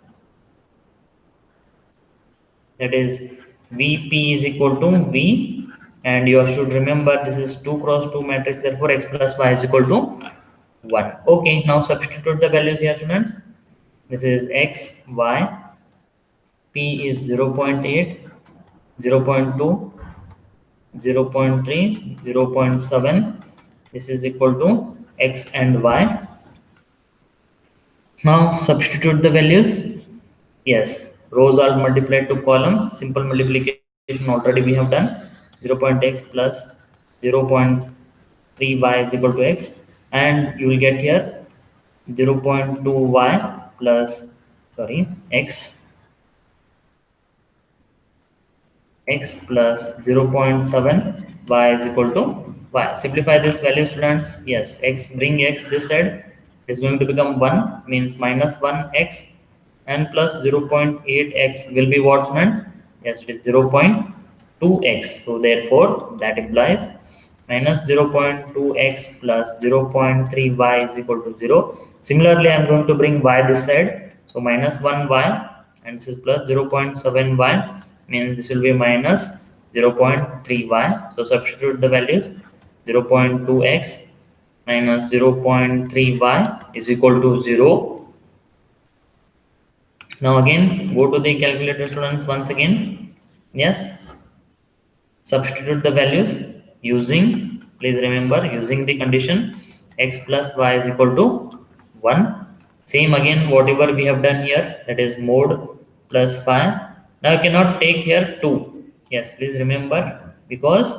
that is Vp is equal to V, and you should remember this is 2 cross 2 matrix, therefore x plus y is equal to 1. Okay, now substitute the values here, students. This is x, y, p is 0 0.8, 0 0.2, 0 0.3, 0 0.7. This is equal to x and y. Now substitute the values. Yes, rows are multiplied to column. Simple multiplication already we have done. 0.x plus 0.3y is equal to x, and you will get here 0.2y plus, sorry, x plus 0.7 y is equal to y. Simplify this value, students. Yes, x, bring x this side, is going to become 1, means minus 1x, and plus 0.8x will be what, students? Yes, it is 0.2x. So therefore that implies minus 0.2x plus 0.3y is equal to 0. Similarly, I am going to bring y this side. So minus 1y, and this is plus 0.7y, means this will be minus 0.3y. So substitute the values. 0.2x minus 0.3y is equal to 0. Now again go to the calculator, students, once again. Yes, substitute the values using, please remember, using the condition x plus y is equal to 1. Same again whatever we have done here, that is mod plus 5. Now you cannot take here 2. Yes, please remember, because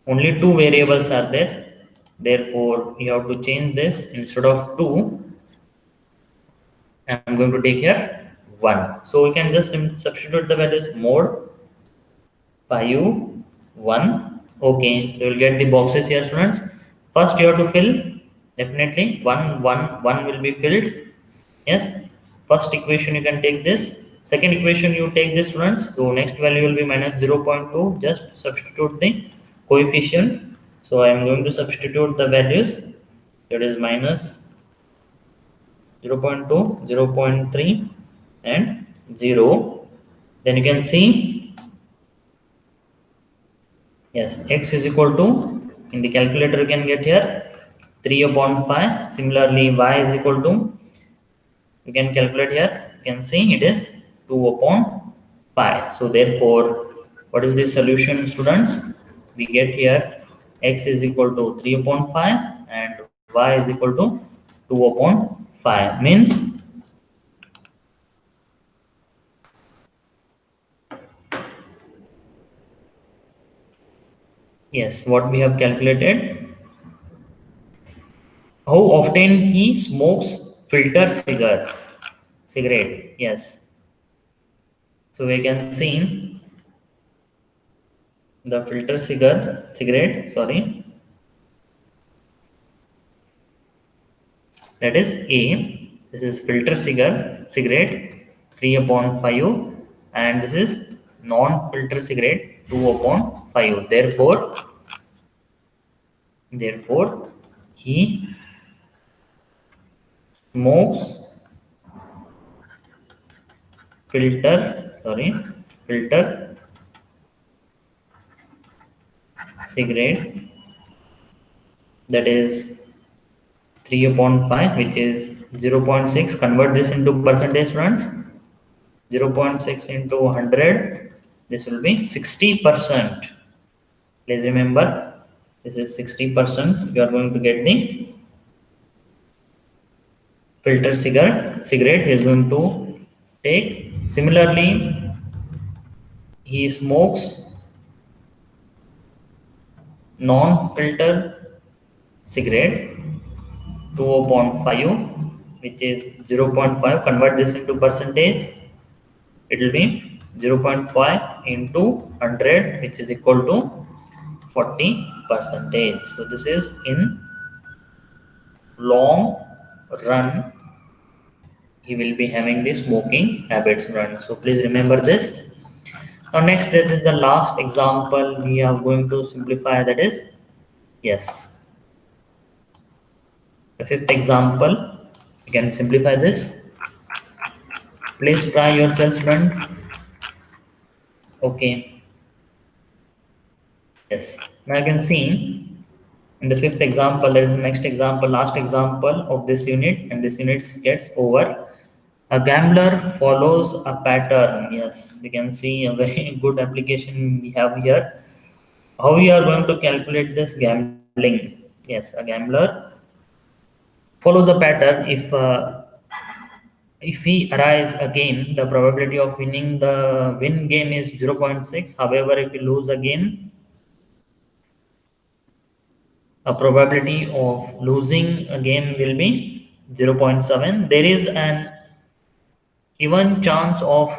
only two variables are there. Therefore you have to change this. Instead of 2, I'm going to take here 1. So we can just substitute the values mod 5 1. Okay, so you'll get the boxes here, students. First you have to fill, definitely 1 1 1 will be filled. Yes, first equation you can take this, second equation you take this, students. So next value will be minus 0.2. just substitute the coefficient. So I am going to substitute the values. That is minus 0.2, 0.3 and 0. Then you can see, yes, x is equal to, in the calculator you can get here 3 upon 5. Similarly, y is equal to, you can calculate here, you can see it is 2 upon 5. So therefore, what is the solution, students? We get here x is equal to 3 upon 5 and y is equal to 2 upon 5. Means yes, what we have calculated, how often he smokes filter cigarette. Yes, so we can see the filter cigarette, sorry, that is A. This is filter cigarette 3 upon 5, and this is non-filter cigarette 2 upon 5. Therefore he smokes filter cigarette, that is 3 upon 5, which is 0.6. Convert this into percentage, friends. 0.6 into 100, this will be 60%. Please remember, this is 60%. You are going to get the filter cigarette he is going to take. Similarly, he smokes non-filter cigarette 2 upon 5, which is 0.5. Convert this into percentage, it will be 0.5 into 100, which is equal to 40%. So this is in long run he will be having the smoking habits run. So please remember this. Now next, that is the last example we are going to simplify, that is, yes, the fifth example. You can simplify this. Please try yourself, student. Okay. Yes. Now you can see in the fifth example, there is the next example, last example of this unit, and this unit gets over. A gambler follows a pattern. Yes, you can see a very good application we have here. How we are going to calculate this gambling? Yes, a gambler follows a pattern. If he arise a game, the probability of winning the win game is 0.6. However, if he lose a game, a probability of losing a game will be 0.7. There is an even chance of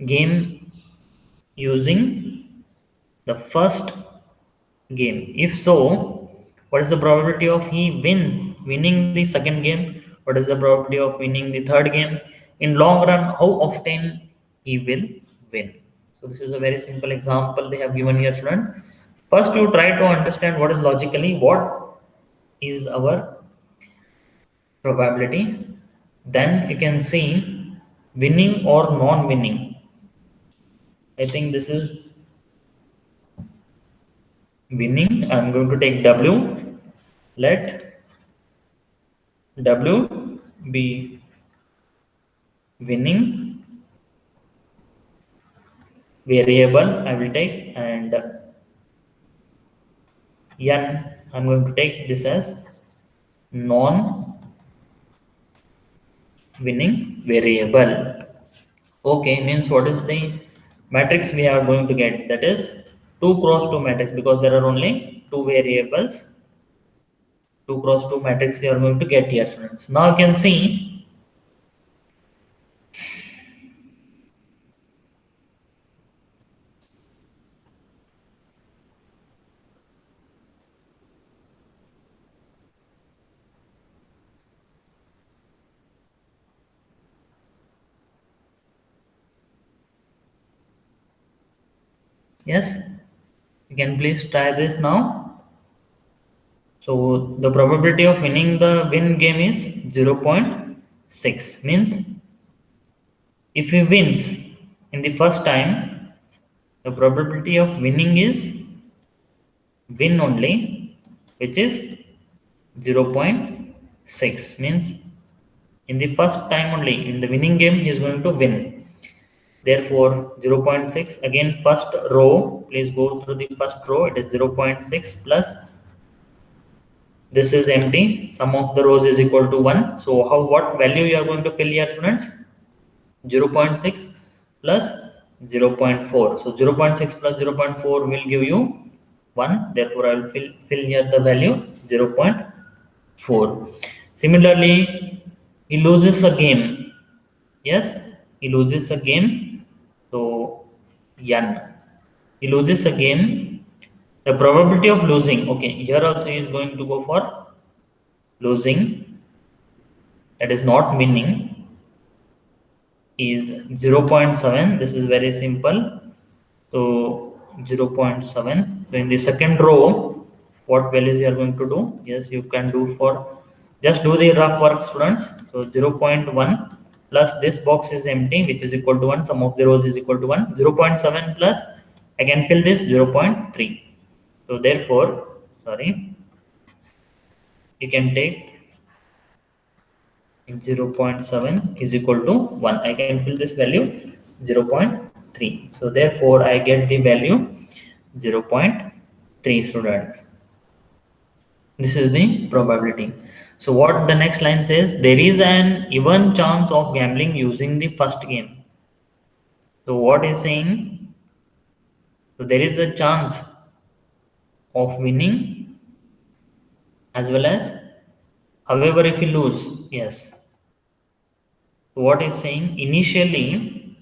game using the first game. If so, what is the probability of he winning the second game? What is the probability of winning the third game? In long run, how often he will win? So this is a very simple example they have given here, student. First, you try to understand what is logically what is our probability. Then you can see winning or non-winning. I think this is winning. I'm going to take W. Let W be winning variable. I will take, and N, I'm going to take this as non winning variable. Okay, means what is the matrix we are going to get? That is 2 cross 2 matrix, because there are only two variables. 2 cross 2 matrix you are going to get here, students. Now you can see, yes, you can please try this now. So the probability of winning the win game is 0.6. Means if he wins in the first time, the probability of winning is win only, which is 0.6. Means in the first time only, in the winning game, he is going to win. Therefore, 0.6. Again, first row, please go through the first row. It is 0.6 plus this is empty. Sum of the rows is equal to 1. So what value you are going to fill here, students? 0.6 plus 0.4. So 0.6 plus 0.4 will give you 1. Therefore, I will fill here the value 0.4. Similarly, he loses a game. Yes, he loses a game. So N. He loses a game. The probability of losing. Okay, here also he is going to go for losing. That is not winning. Is 0.7. This is very simple. So 0.7. So in the second row, what values you are going to do? Yes, you can do for, just do the rough work, students. So 0.1 plus this box is empty, which is equal to 1. Sum of the rows is equal to 1. 0.7 plus, I can fill this 0.3. So therefore, sorry, you can take 0.7 is equal to 1. I can fill this value 0.3. So therefore, I get the value 0.3, students. This is the probability. So what the next line says, there is an even chance of gambling using the first game. So what is saying? So there is a chance of winning as well as, however, if you lose, yes. So what is saying? Initially,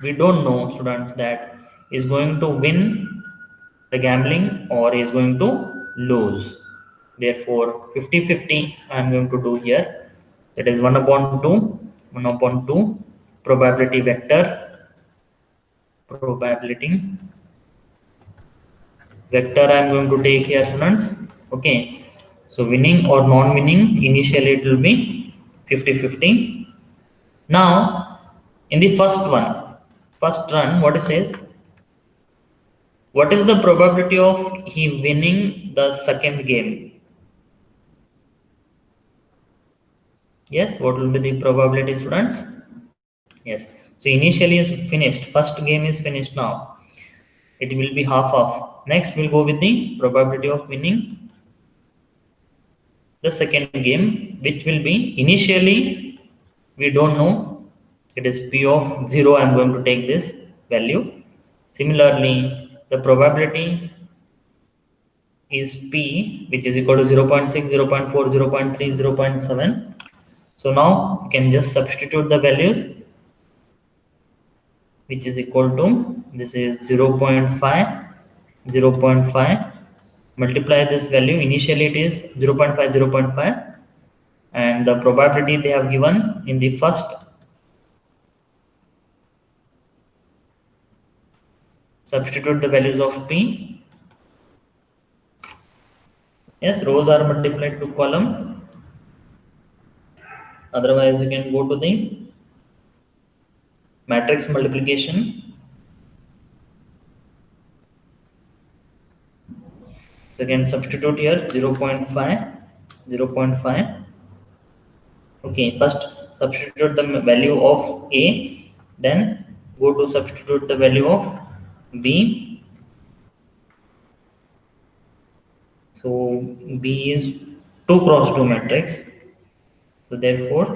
we don't know, students, that is going to win the gambling or is going to lose. Therefore, 50-50 I am going to do here. That is 1 upon 2, 1 upon 2 probability vector I am going to take here, students. Okay. So winning or non-winning, initially it will be 50-50. Now, in the first run, what it says, what is the probability of he winning the second game? Yes, what will be the probability, students? Yes. So initially is finished. First game is finished now. It will be half of. Next, we'll go with the probability of winning the second game, which will be initially we don't know. It is p of 0. I'm going to take this value. Similarly, the probability is p, which is equal to 0.6, 0.4, 0.3, 0.7. So now you can just substitute the values, which is equal to, this is 0.5, 0.5, multiply this value. Initially it is 0.5, 0.5, and the probability they have given in the first, substitute the values of p. Yes, rows are multiplied to column. Otherwise you can go to the matrix multiplication. You can substitute here 0.5, 0.5. Okay, first substitute the value of a, then go to substitute the value of b. So b is 2 cross 2 matrix. So therefore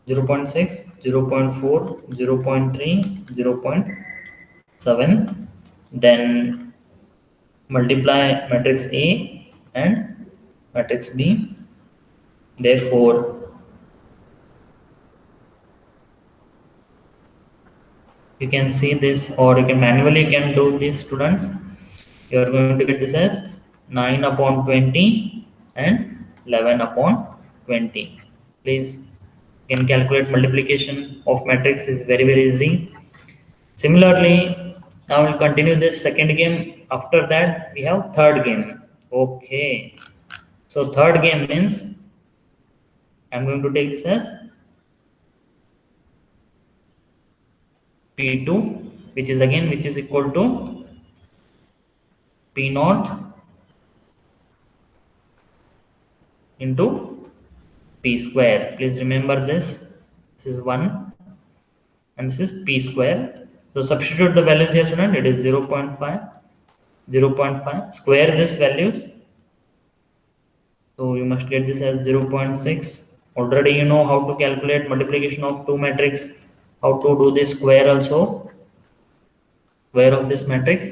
0.6, 0.4, 0.3, 0.7. Then multiply matrix A and matrix B. Therefore, you can see this, or you can manually do this, students. You are going to get this as 9 upon 20 and 11 upon 20. Please, you can calculate multiplication of matrix is very easy. Similarly, now we'll continue this second game. After that, we have third game. Okay. So third game means I'm going to take this as P2, which is equal to P naught into P square. Please remember this. This is 1 and this is P square. So substitute the values here, student. It is 0.5, 0.5. Square these values. So you must get this as 0.6. Already you know how to calculate multiplication of two matrix, how to do this square also. Square of this matrix.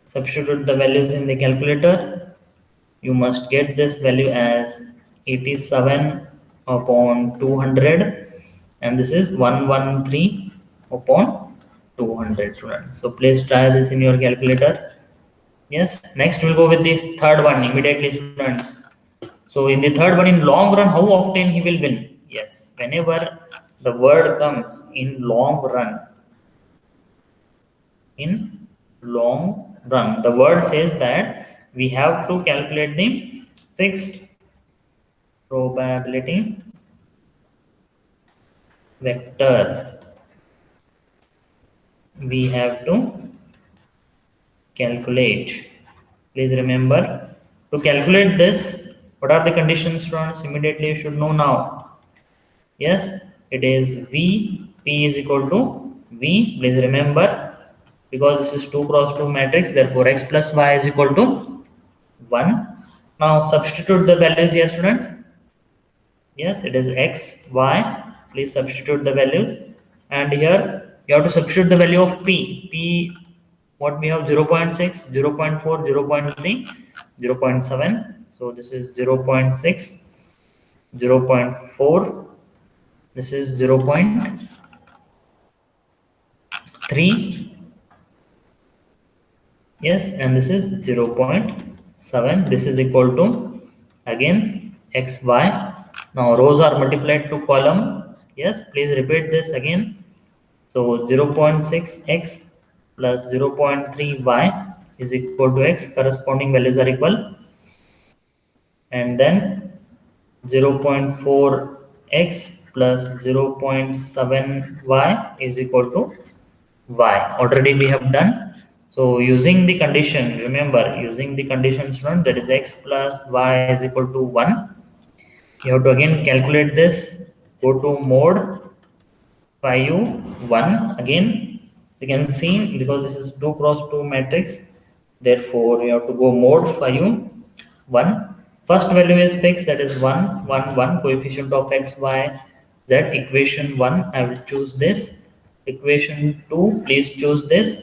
Substitute the values in the calculator. You must get this value as 87 upon 200, and this is 113 upon 200, students. So please try this in your calculator. Yes, next we'll go with this third one immediately, students. So in the third one, in long run, how often he will win? Yes, whenever the word comes in long run, the word says that we have to calculate the fixed probability vector. We have to calculate. Please remember, to calculate this, what are the conditions, students? Immediately you should know now. Yes, it is V, P is equal to V. Please remember, because this is 2 cross 2 matrix, therefore x plus y is equal to 1. Now substitute the values here, students. Yes, it is x, y. Please substitute the values. And here you have to substitute the value of P. P, what we have, 0.6, 0.4, 0.3, 0.7. So this is 0.6, 0.4. This is 0.3. Yes, and this is 0.7. This is equal to, again, x, y. Now rows are multiplied to column. Yes, please repeat this again. So 0.6x plus 0.3y is equal to x. Corresponding values are equal. and then 0.4x plus 0.7y is equal to y. Already we have done. So using the condition, remember using the condition student, that is x plus y is equal to 1. You have to again calculate this. Go to mode phi u 1 again. So you can see because this is 2 cross 2 matrix, therefore you have to go mode phi u 1. First value is fixed, that is 1 1 1, coefficient of x y z. Equation 1 I will choose this. Equation 2 please choose this.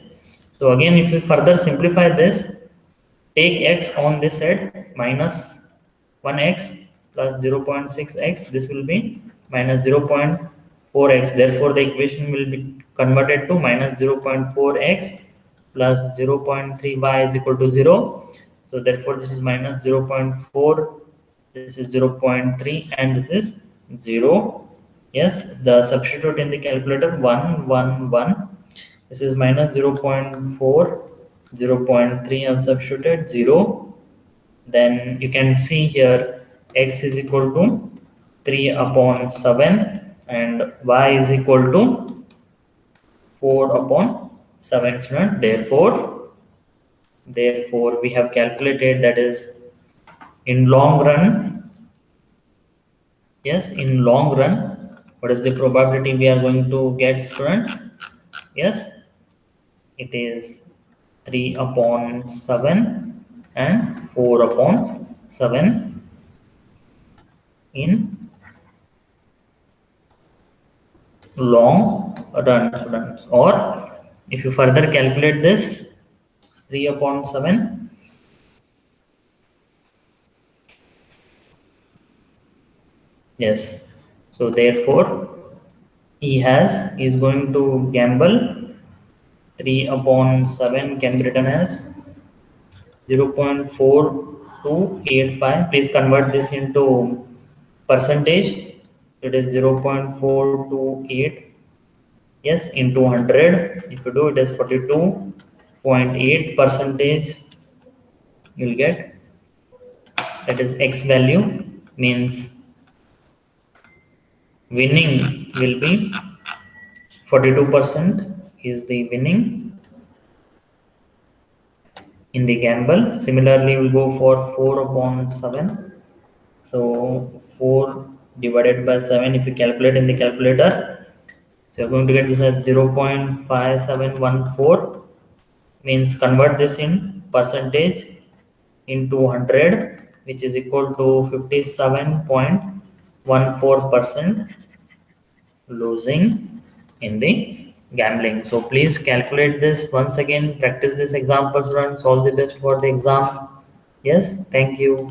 So again if we further simplify this, take x on this side, minus 1x plus 0.6x, this will be minus 0.4x. Therefore the equation will be converted to minus 0.4x plus 0.3y is equal to 0. So therefore this is minus 0.4, this is 0.3, and this is 0. Yes, the substitute in the calculator 1 1 1. This is minus 0.4, 0.3 I've substituted 0. Then you can see here x is equal to 3 upon 7 and y is equal to 4 upon 7 student. Therefore we have calculated, that is in long run. Yes, in long run, what is the probability we are going to get students? Yes, it is 3 upon 7 and 4 upon 7 in long run students. Or if you further calculate this, 3 upon 7, yes, so therefore is going to gamble 3 upon 7 can be written as 0.4285. Please convert this into percentage. It is 0.428, yes, into 100. If you do, it is 42.8 percentage you'll get. That is x value, means winning will be 42% is the winning in the gamble. Similarly, we'll go for 4 upon 7. So 4 divided by 7, if you calculate in the calculator, so you're going to get this as 0.5714, means convert this in percentage into 100, which is equal to 57.14% losing in the gambling. So please calculate this once again, practice this example, students. All the best for the exam. Yes, thank you.